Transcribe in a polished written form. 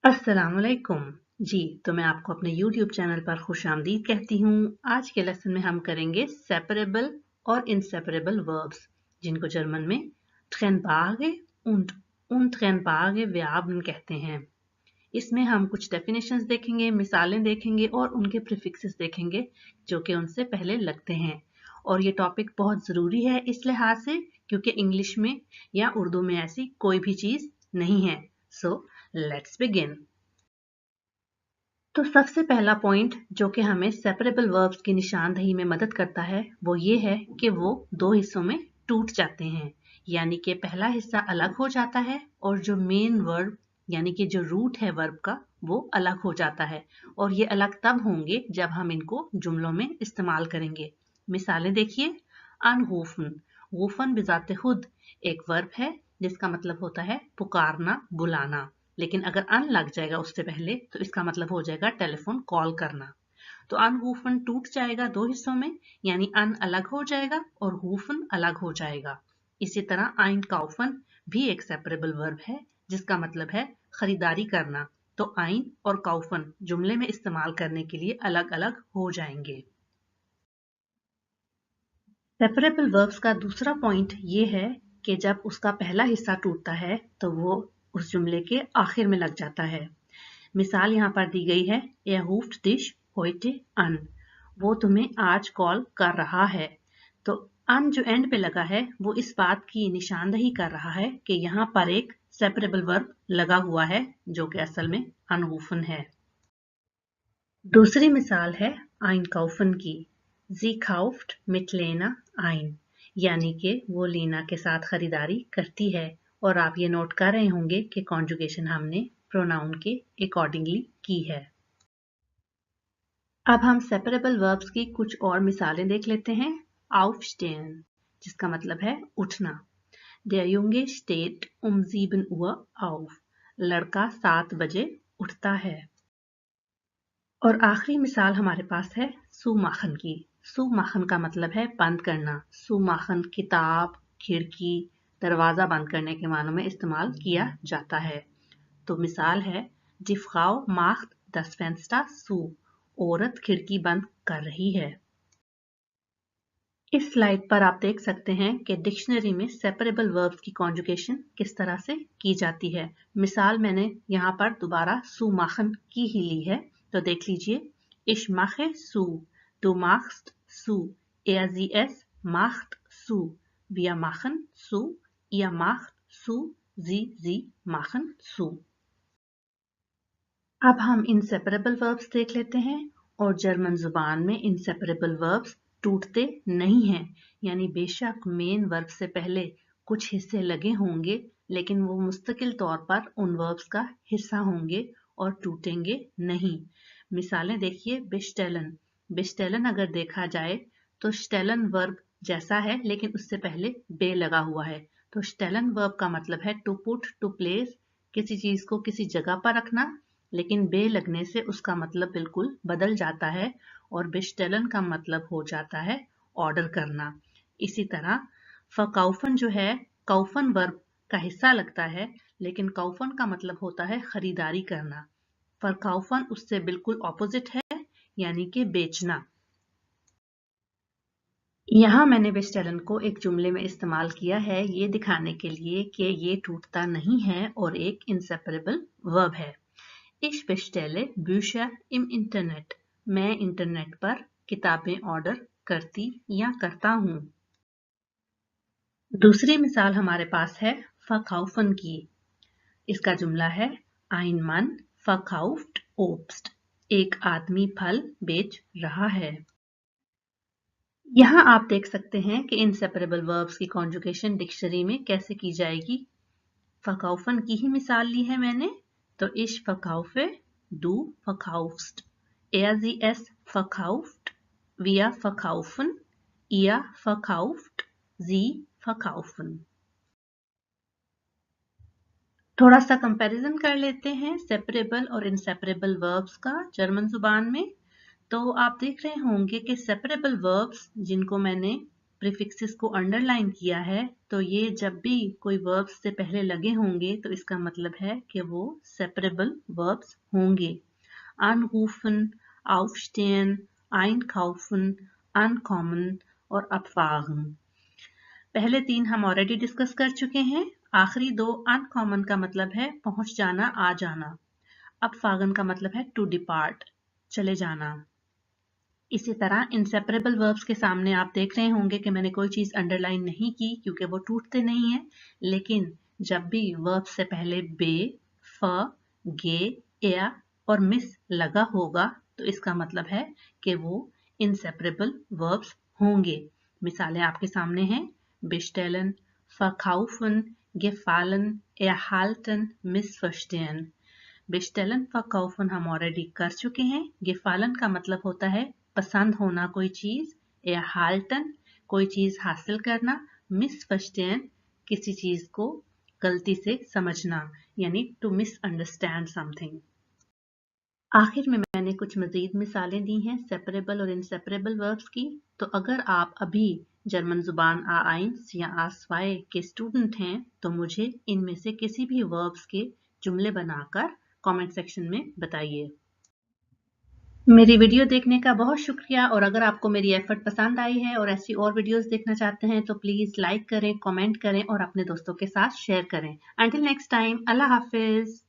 अस्सलामुअलैकुम जी। तो मैं आपको अपने YouTube चैनल पर खुशामदीद कहती हूँ। आज के लेसन में हम करेंगे सेपरेबल और इनसेपरेबल वर्ब्स, जिनको जर्मन में ट्रेनबारे und untrennbare Verben कहते हैं। इसमें हम कुछ डेफिनेशंस देखेंगे, मिसालें देखेंगे और उनके प्रीफिक्सेस देखेंगे जो कि उनसे पहले लगते हैं। और ये टॉपिक बहुत ज़रूरी है इस लिहाज से क्योंकि इंग्लिश में या उर्दू में ऐसी कोई भी चीज़ नहीं है। So let's begin. तो सबसे पहला पॉइंट जो कि हमें सेपरेबल वर्ब्स की निशानदही में मदद करता है वो ये है कि वो दो हिस्सों में टूट जाते हैं, यानी कि पहला हिस्सा अलग हो जाता है और जो मेन वर्ब यानी कि जो रूट है वर्ब का वो अलग हो जाता है। और ये अलग तब होंगे जब हम इनको जुमलों में इस्तेमाल करेंगे। मिसालें देखिए। अनरूफन, रूफन बिजाते खुद एक वर्ब है जिसका मतलब होता है पुकारना, बुलाना, लेकिन अगर अन लग जाएगा उससे पहले तो इसका मतलब हो जाएगा टेलीफोन कॉल करना। तो अनरूफन टूट जाएगा दो हिस्सों में, यानी अन अलग हो जाएगा और रूफन अलग हो जाएगा। इसी तरह आइन काउफन भी एक सेपरेबल वर्ब है जिसका मतलब है खरीदारी करना। तो आइन और काउफन जुमले में इस्तेमाल करने के लिए अलग अलग हो जाएंगे। सेपरेबल वर्ब्स का दूसरा पॉइंट ये है कि जब उसका पहला हिस्सा टूटता है तो वो उस जुमले के आखिर में लग जाता है। मिसाल यहाँ पर दी गई है, Er ruft dich heute an, वो तुम्हें आज कॉल कर रहा है। तो अन जो एंड पे लगा है वो इस बात की निशानदही कर रहा है कि यहाँ पर एक सेपरेबल वर्ब लगा हुआ है जो कि असल में अनरूफन है। दूसरी मिसाल है einkaufen की। Sie kauft mit Lena ein, यानी कि वो लीना के साथ खरीदारी करती है। और आप ये नोट कर रहे होंगे कि कॉन्जुगेशन हमने प्रोनाउन के अकॉर्डिंगली की है। अब हम सेपरेबल वर्ब्स की कुछ और मिसालें देख लेते हैं। aufstehen, जिसका मतलब है उठना। Der Junge steht um 7 Uhr auf, लड़का 7 बजे उठता है। और आखिरी मिसाल हमारे पास है सुमाखन की। सुमाखन का मतलब है बंद करना। सुमाखन किताब, खिड़की, दरवाजा बंद करने के मानों में इस्तेमाल किया जाता है। तो मिसाल है Die Frau macht das Fenster zu, औरत खिड़की बंद कर रही है। इस स्लाइड पर आप देख सकते हैं कि डिक्शनरी में सेपरेबल वर्ब्स की कॉन्जुगेशन किस तरह से की जाती है। मिसाल मैंने यहाँ पर दोबारा सुमाखन की ही ली है, तो देख लीजिए। Ich mache zu, du machst zu, er sie es macht zu, wir machen zu, ihr macht zu, sie machen zu। अब हम इनसेपरेबल वर्ब्स देख लेते हैं। और जर्मन जुबान में इनसेपरेबल वर्ब्स टूटते नहीं हैं, यानी बेशक मेन वर्ब से पहले कुछ हिस्से लगे होंगे लेकिन वो मुस्तकिल तौर पर उन वर्ब्स का हिस्सा होंगे और टूटेंगे नहीं। मिसालें देखिए। बिस्टेलन, बिस्टेलन अगर देखा जाए तो स्टेलन वर्ब जैसा है लेकिन उससे पहले बे लगा हुआ है। तो स्टेलन वर्ब का मतलब है टू पुट, टू प्लेस, किसी चीज को किसी जगह पर रखना, लेकिन बे लगने से उसका मतलब बिल्कुल बदल जाता है और बेस्टेलन का मतलब हो जाता है ऑर्डर करना। इसी तरह फकाउफन जो है काउफन वर्ब का हिस्सा लगता है, लेकिन काउफन का मतलब होता है खरीदारी करना। फकाउफन उससे बिल्कुल ऑपोजिट है, यानी कि बेचना। यहाँ मैंने बेस्टेलन को एक जुमले में इस्तेमाल किया है ये दिखाने के लिए कि ये टूटता नहीं है और एक इनसेपरेबल वर्ब है। Ich bestelle Bücher im Internet, मैं इंटरनेट पर किताबें ऑर्डर करती या करता हूँ। दूसरी मिसाल हमारे पास है verkaufen की। इसका जुमला है Ein Mann verkauft Obst, एक आदमी फल बेच रहा है। यहाँ आप देख सकते हैं कि इनसेपरेबल वर्ब्स की कॉन्जुगेशन डिक्शनरी में कैसे की जाएगी। verkaufen की ही मिसाल ली है मैंने, तो ich verkaufe, du verkaufst, er sie es verkauft, wir verkaufen, ihr verkauft, sie verkaufen। थोड़ा सा कंपैरिजन कर लेते हैं सेपरेबल और इनसेपरेबल वर्ब्स का जर्मन जुबान में। तो आप देख रहे होंगे कि सेपरेबल वर्ब्स जिनको मैंने प्रीफिक्सेस को अंडरलाइन किया है तो ये जब भी कोई वर्ब्स से पहले लगे होंगे तो इसका मतलब है कि वो सेपरेबल वर्ब्स होंगे। anrufen, aufstehen, einkaufen, ankommen और abfahren। पहले 3 हम ऑलरेडी डिस्कस कर चुके हैं। आखिरी 2 अनकॉमन का मतलब है पहुंच जाना, आ जाना। abfahren का मतलब है टू डिपार्ट, चले जाना। इसी तरह इंसेपरेबल वर्ब्स के सामने आप देख रहे होंगे कि मैंने कोई चीज अंडरलाइन नहीं की क्योंकि वो टूटते नहीं हैं। लेकिन जब भी वर्ब से पहले बे, फ, गे, या और मिस लगा होगा तो इसका मतलब है कि वो इंसेपरेबल वर्ब्स होंगे। मिसालें आपके सामने हैं। bestellen, verkaufen, gefallen, erhalten, missverstehen। bestellen, verkaufen हम ऑलरेडी कर चुके हैं। gefallen का मतलब होता है पसंद होना कोई चीज, erhalten कोई चीज हासिल करना, missverstehen किसी चीज को गलती से समझना, यानी टू मिसअंडरस्टैंड समथिंग। आखिर में मैंने कुछ मजीद मिसालें दी हैं सेपरेबल और इनसेपरेबल वर्ब्स की। तो अगर आप अभी जर्मन जुबान A1 या A2 के स्टूडेंट हैं तो मुझे इनमें से किसी भी वर्ब्स के जुमले बनाकर कमेंट सेक्शन में बताइए। मेरी वीडियो देखने का बहुत शुक्रिया, और अगर आपको मेरी एफर्ट पसंद आई है और ऐसी और वीडियोस देखना चाहते हैं तो प्लीज लाइक करें, कमेंट करें और अपने दोस्तों के साथ शेयर करें। अंटिल नेक्स्ट टाइम, अल्लाह हाफिज।